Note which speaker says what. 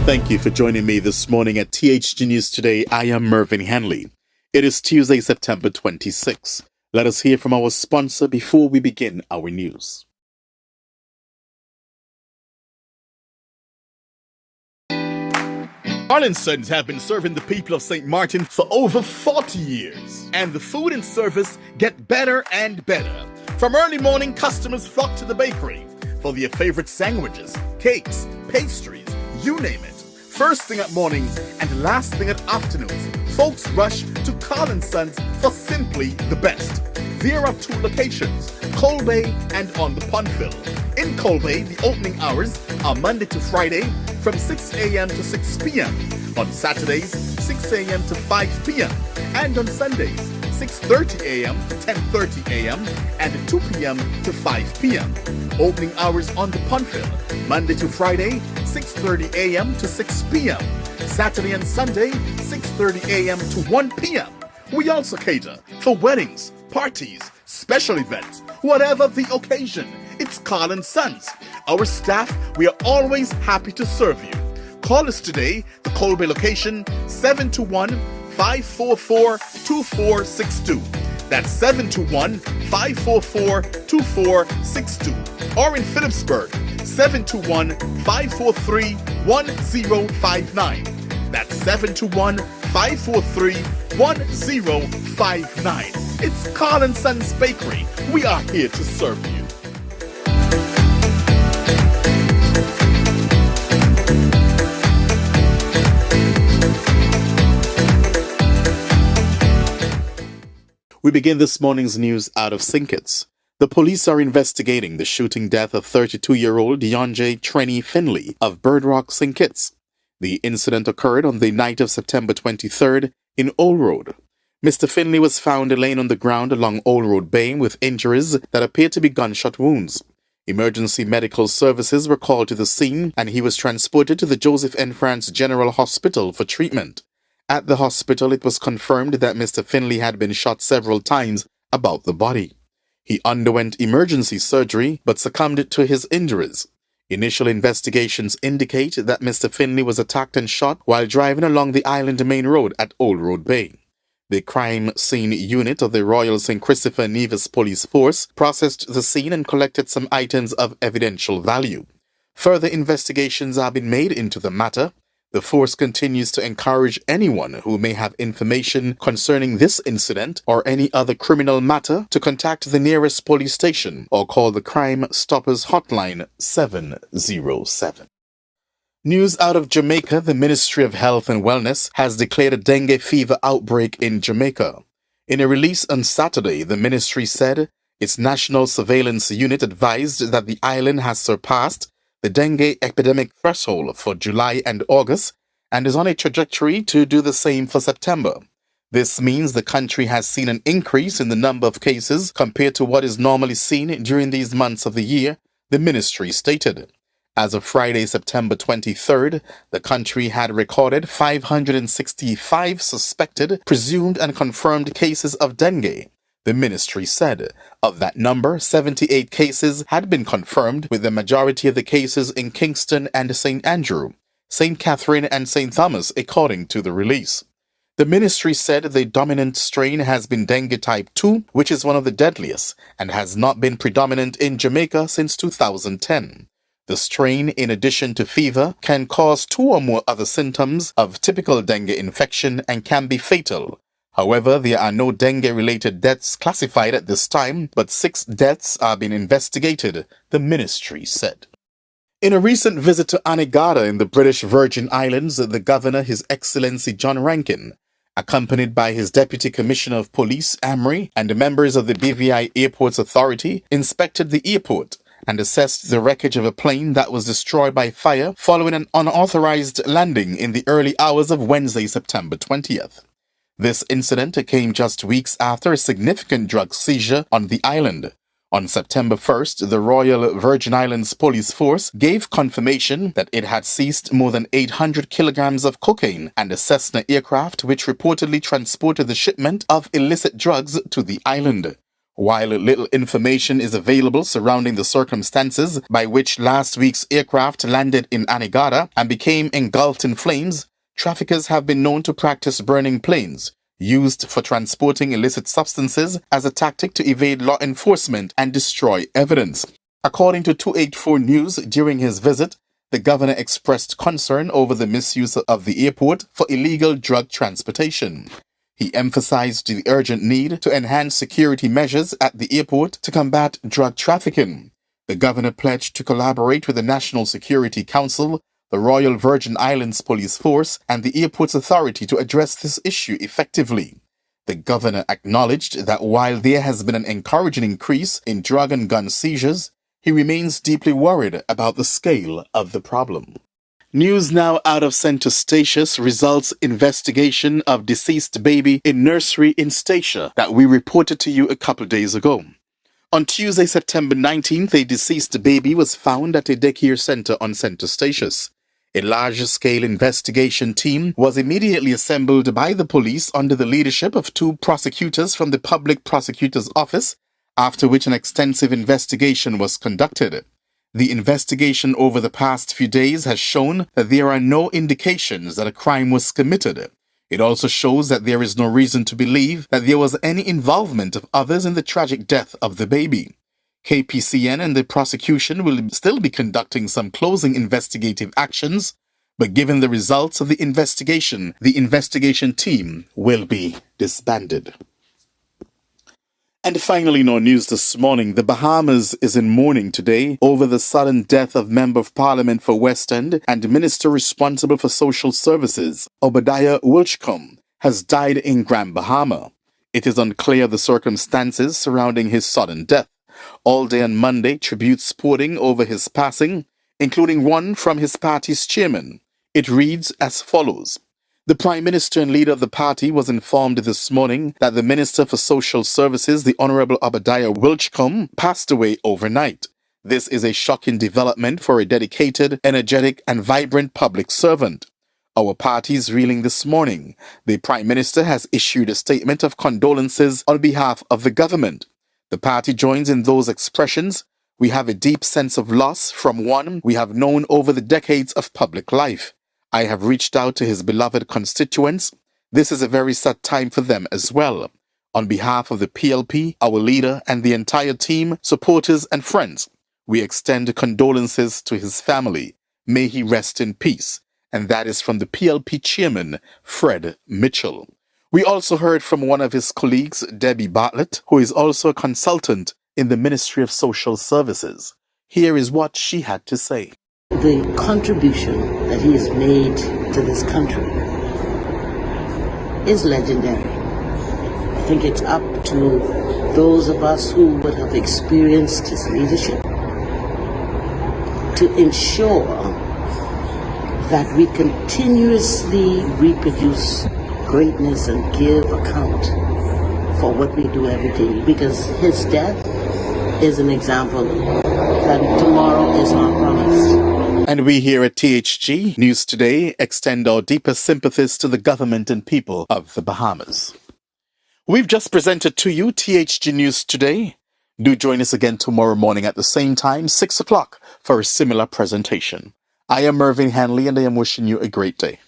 Speaker 1: Thank you for joining me this morning at THG News Today. I am Mervyn Hanley. It is Tuesday, September 26. Let us hear from our sponsor before we begin our news. Sons have been serving the people of St. Maarten for over 40 years, and the food and service get better and better. From early morning, customers flock to the bakery for their favorite sandwiches, cakes, pastries, you name it. First thing at mornings and last thing at afternoons, folks rush to Sons for simply the best. There are two locations, Colbay and on the Pontville. In Colbay, the opening hours are Monday to Friday from 6 a.m. to 6 p.m. On Saturdays, 6 a.m. to 5 p.m. And on Sundays, 6:30 a.m. to 10:30 a.m. and 2 p.m. to 5 p.m. Opening hours on the Pontville, Monday to Friday, 6:30 a.m. to 6 p.m. Saturday and Sunday, 6:30 a.m. to 1 p.m. We also cater for weddings, parties, special events, whatever the occasion. It's Sons. Our staff, we are always happy to serve you. Call us today, the Colbay location, 721-544-2462. That's 721-544-2462. Or in Phillipsburg, 721-543-1059. That's 721-543-1059. It's Sons Bakery. We are here to serve you. We begin this morning's news out of St. Kitts. The police are investigating the shooting death of 32-year-old Deni Fever of Bird Rock, St. Kitts. The incident occurred on the night of September 23rd in Old Road. Mr. Finley was found laying on the ground along Old Road Bay with injuries that appeared to be gunshot wounds. Emergency medical services were called to the scene and he was transported to the Joseph N. France General Hospital for treatment. At the hospital, it was confirmed that Mr. Finley had been shot several times about the body. He underwent emergency surgery but succumbed to his injuries. Initial investigations indicate that Mr. Finley was attacked and shot while driving along the Island Main Road at Old Road Bay. The crime scene unit of the Royal St. Christopher Nevis Police Force processed the scene and collected some items of evidential value. Further investigations are being made into the matter. The force continues to encourage anyone who may have information concerning this incident or any other criminal matter to contact the nearest police station or call the Crime Stoppers Hotline 707. News out of Jamaica. The Ministry of Health and Wellness has declared a dengue fever outbreak in Jamaica. In a release on Saturday, the ministry said its National Surveillance Unit advised that the island has surpassed the dengue epidemic threshold for July and August and is on a trajectory to do the same for September. This means the country has seen an increase in the number of cases compared to what is normally seen during these months of the year, the ministry stated. As of Friday, September 23rd, the country had recorded 565 suspected, presumed and confirmed cases of dengue. The ministry said, of that number, 78 cases had been confirmed, with the majority of the cases in Kingston and St. Andrew, St. Catherine and St. Thomas, according to the release. The ministry said the dominant strain has been dengue type 2, which is one of the deadliest, and has not been predominant in Jamaica since 2010. The strain, in addition to fever, can cause 2 or more other symptoms of typical dengue infection and can be fatal. However, there are no dengue-related deaths classified at this time, but 6 deaths are being investigated, the ministry said. In a recent visit to Anguilla in the British Virgin Islands, the Governor, His Excellency John Rankin, accompanied by his Deputy Commissioner of Police, Amory, and members of the BVI Airports Authority, inspected the airport and assessed the wreckage of a plane that was destroyed by fire following an unauthorized landing in the early hours of Wednesday, September 20th. This incident came just weeks after a significant drug seizure on the island. On September 1st, the Royal Virgin Islands Police Force gave confirmation that it had seized more than 800 kilograms of cocaine and a Cessna aircraft which reportedly transported the shipment of illicit drugs to the island. While little information is available surrounding the circumstances by which last week's aircraft landed in Anguilla and became engulfed in flames, traffickers have been known to practice burning planes, used for transporting illicit substances as a tactic to evade law enforcement and destroy evidence. According to 284 News, during his visit, the governor expressed concern over the misuse of the airport for illegal drug transportation. He emphasized the urgent need to enhance security measures at the airport to combat drug trafficking. The governor pledged to collaborate with the National Security Council, the Royal Virgin Islands Police Force, and the airport's authority to address this issue effectively. The governor acknowledged that while there has been an encouraging increase in drug and gun seizures, he remains deeply worried about the scale of the problem. News now out of St. Eustatius results investigation of deceased baby in nursery in Statia that we reported to you a couple days ago. On Tuesday, September 19th, a deceased baby was found at a daycare center on St. Eustatius. A larger-scale investigation team was immediately assembled by the police under the leadership of 2 prosecutors from the Public Prosecutor's Office, after which an extensive investigation was conducted. The investigation over the past few days has shown that there are no indications that a crime was committed. It also shows that there is no reason to believe that there was any involvement of others in the tragic death of the baby. KPCN and the prosecution will still be conducting some closing investigative actions, but given the results of the investigation team will be disbanded. And finally, in our news this morning, the Bahamas is in mourning today over the sudden death of Member of Parliament for West End and Minister responsible for social services, Obiediah Wilchcombe, has died in Grand Bahama. It is unclear the circumstances surrounding his sudden death. All day on Monday, tributes pouring over his passing, including one from his party's chairman. It reads as follows. The Prime Minister and leader of the party was informed this morning that the Minister for Social Services, the Honourable Obiediah Wilchcombe, passed away overnight. This is a shocking development for a dedicated, energetic and vibrant public servant. Our party is reeling this morning. The Prime Minister has issued a statement of condolences on behalf of the government. The party joins in those expressions. We have a deep sense of loss from one we have known over the decades of public life. I have reached out to his beloved constituents. This is a very sad time for them as well. On behalf of the PLP, our leader, and the entire team, supporters and friends, we extend condolences to his family. May he rest in peace. And that is from the PLP chairman, Fred Mitchell. We also heard from one of his colleagues, Debbie Bartlett, who is also a consultant in the Ministry of Social Services. Here is what she had to say.
Speaker 2: The contribution that he has made to this country is legendary. I think it's up to those of us who would have experienced his leadership to ensure that we continuously reproduce greatness and give account for what we do every day, because his death is an example that tomorrow is not promised.
Speaker 1: And we here at THG News Today extend our deepest sympathies to the government and people of the Bahamas. We've just presented to you THG News Today. Do join us again tomorrow morning at the same time, 6 o'clock, for a similar presentation. I am Mervyn Hanley and I am wishing you a great day.